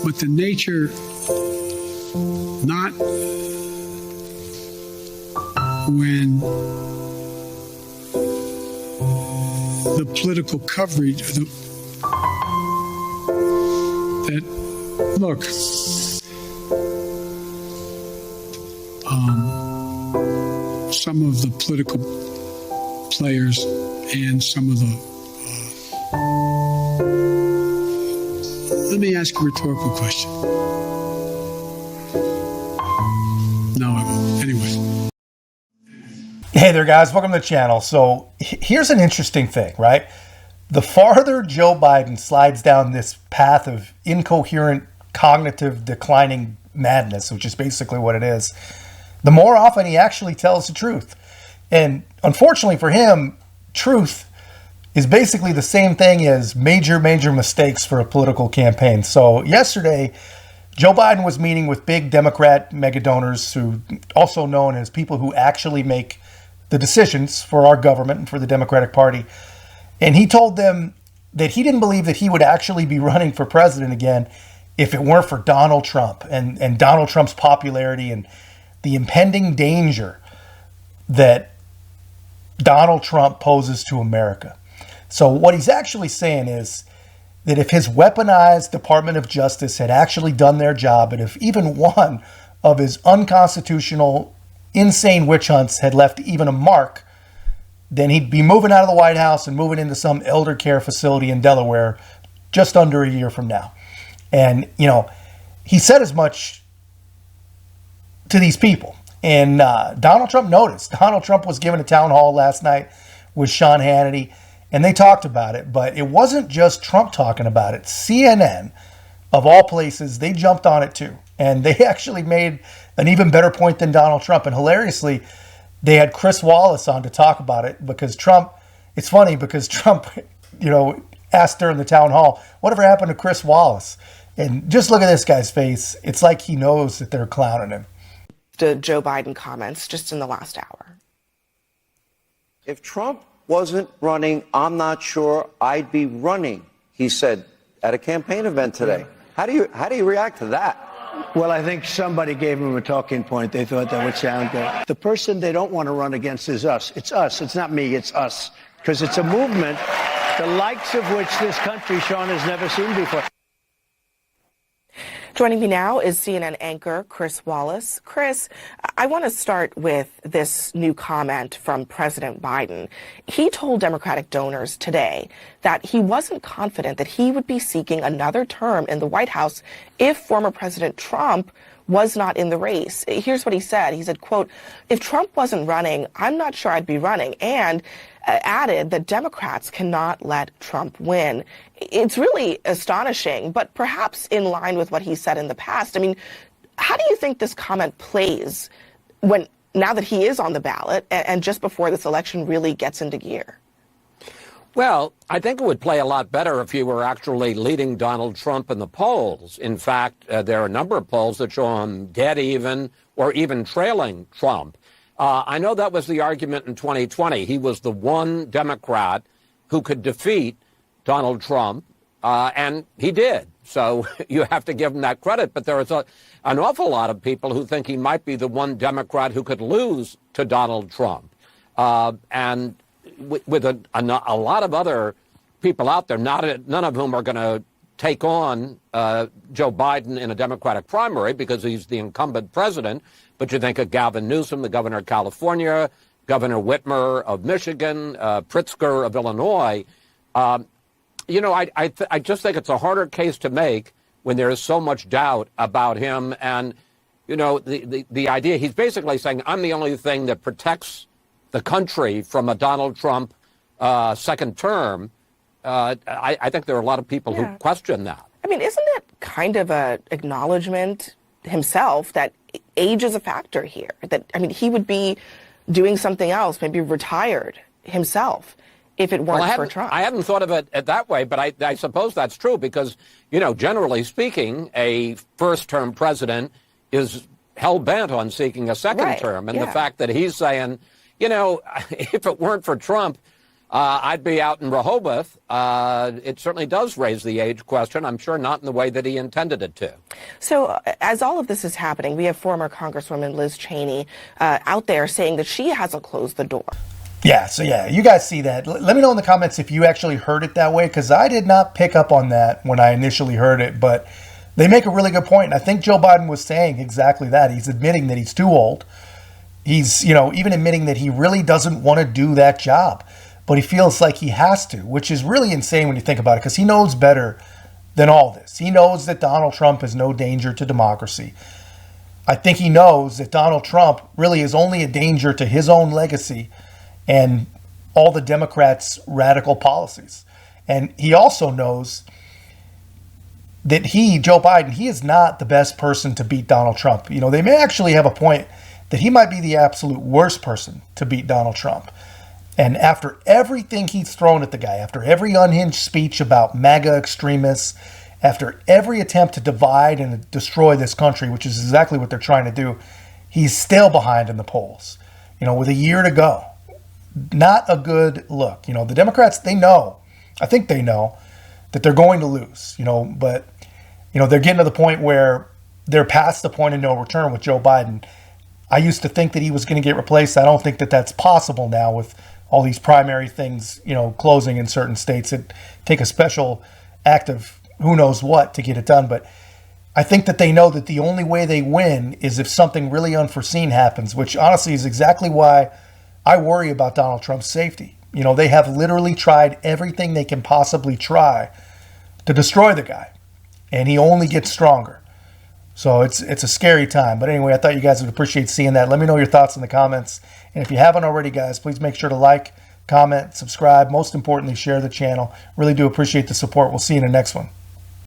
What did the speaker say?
but the nature, not when the political coverage, that, look, some of the political players and some of the, let me ask a rhetorical question. No, I won't. Anyway. Hey there, guys. Welcome to the channel. So here's an interesting thing, right? The farther Joe Biden slides down this path of incoherent, cognitive, declining madness, which is basically what it is, the more often he actually tells the truth. And unfortunately for him, truth is basically the same thing as major mistakes for a political campaign. So yesterday, Joe Biden was meeting with big Democrat mega donors, who also known as people who actually make the decisions for our government and for the Democratic Party. And he told them that he didn't believe that he would actually be running for president again if it weren't for Donald Trump and Donald Trump's popularity and the impending danger that Donald Trump poses to America. So what he's actually saying is that if his weaponized Department of Justice had actually done their job, and if even one of his unconstitutional, insane witch hunts had left even a mark, then he'd be moving out of the White House and moving into some elder care facility in Delaware just under a year from now. And, you know, he said as much to these people. And Donald Trump noticed. Donald Trump was given a town hall last night with Sean Hannity, and they talked about it. But it wasn't just Trump talking about it. CNN, of all places, they jumped on it too. And they actually made an even better point than Donald Trump. And hilariously, they had Chris Wallace on to talk about it, because Trump, it's funny because Trump, you know, asked during the town hall, whatever happened to Chris Wallace? And just look at this guy's face. It's like he knows that they're clowning him. The Joe Biden comments just in the last hour. If Trump wasn't running, I'm not sure I'd be running, he said at a campaign event today. How do you react to that? Well, I think somebody gave him a talking point. They thought that would sound good. The person they don't want to run against is us. It's us. It's not me. It's us. Because it's a movement, the likes of which this country, Sean, has never seen before. Joining me now is CNN anchor Chris Wallace. Chris, I want to start with this new comment from President Biden. He told Democratic donors today that he wasn't confident that he would be seeking another term in the White House if former President Trump was not in the race. Here's what he said. He said, quote, "If Trump wasn't running, I'm not sure I'd be running," and added that Democrats cannot let Trump win. It's really astonishing, but perhaps in line with what he said in the past. I mean, how do you think this comment plays now that he is on the ballot and just before this election really gets into gear? Well, I think it would play a lot better if he were actually leading Donald Trump in the polls. In fact, there are a number of polls that show him dead even or even trailing Trump. I know that was the argument in 2020. He was the one Democrat who could defeat Donald Trump, and he did. So you have to give him that credit. But there is an awful lot of people who think he might be the one Democrat who could lose to Donald Trump. And with a lot of other people out there, none of whom are going to take on Joe Biden in a Democratic primary because he's the incumbent president. But you think of Gavin Newsom, the governor of California, Governor Whitmer of Michigan, Pritzker of Illinois. You know, I just think it's a harder case to make when there is so much doubt about him. And, you know, the idea, he's basically saying, I'm the only thing that protects the country from a Donald Trump second term. I think there are a lot of people who question that. I mean, isn't it kind of an acknowledgement himself that age is a factor here? That, I mean, he would be doing something else, maybe retired himself, if it weren't for Trump. I hadn't thought of it that way, but I suppose that's true because, you know, generally speaking, a first-term president is hell-bent on seeking a second term. And the fact that he's saying, you know, if it weren't for Trump, I'd be out in Rehoboth. It certainly does raise the age question. I'm sure not in the way that he intended it to. So as all of this is happening, we have former Congresswoman Liz Cheney out there saying that she hasn't closed the door. Yeah, so yeah, you guys see that. Let me know in the comments if you actually heard it that way, because I did not pick up on that when I initially heard it, but they make a really good point. And I think Joe Biden was saying exactly that. He's admitting that he's too old. He's, even admitting that he really doesn't want to do that job, but he feels like he has to, which is really insane when you think about it, because he knows better than all this. He knows that Donald Trump is no danger to democracy. I think he knows that Donald Trump really is only a danger to his own legacy and all the Democrats' radical policies. And he also knows that Joe Biden, he is not the best person to beat Donald Trump. They may actually have a point that he might be the absolute worst person to beat Donald Trump. And after everything he's thrown at the guy, after every unhinged speech about MAGA extremists, after every attempt to divide and destroy this country, which is exactly what they're trying to do, he's still behind in the polls, with a year to go. Not a good look. The Democrats, they know, I think they know that they're going to lose, but, they're getting to the point where they're past the point of no return with Joe Biden. I used to think that he was going to get replaced. I don't think that that's possible now with all these primary things, closing in certain states. It take a special act of who knows what to get it done. But I think that they know that the only way they win is if something really unforeseen happens, which honestly is exactly why I worry about Donald Trump's safety. They have literally tried everything they can possibly try to destroy the guy, and he only gets stronger. So it's a scary time. But anyway, I thought you guys would appreciate seeing that. Let me know your thoughts in the comments. And if you haven't already, guys, please make sure to like, comment, subscribe. Most importantly, share the channel. Really do appreciate the support. We'll see you in the next one.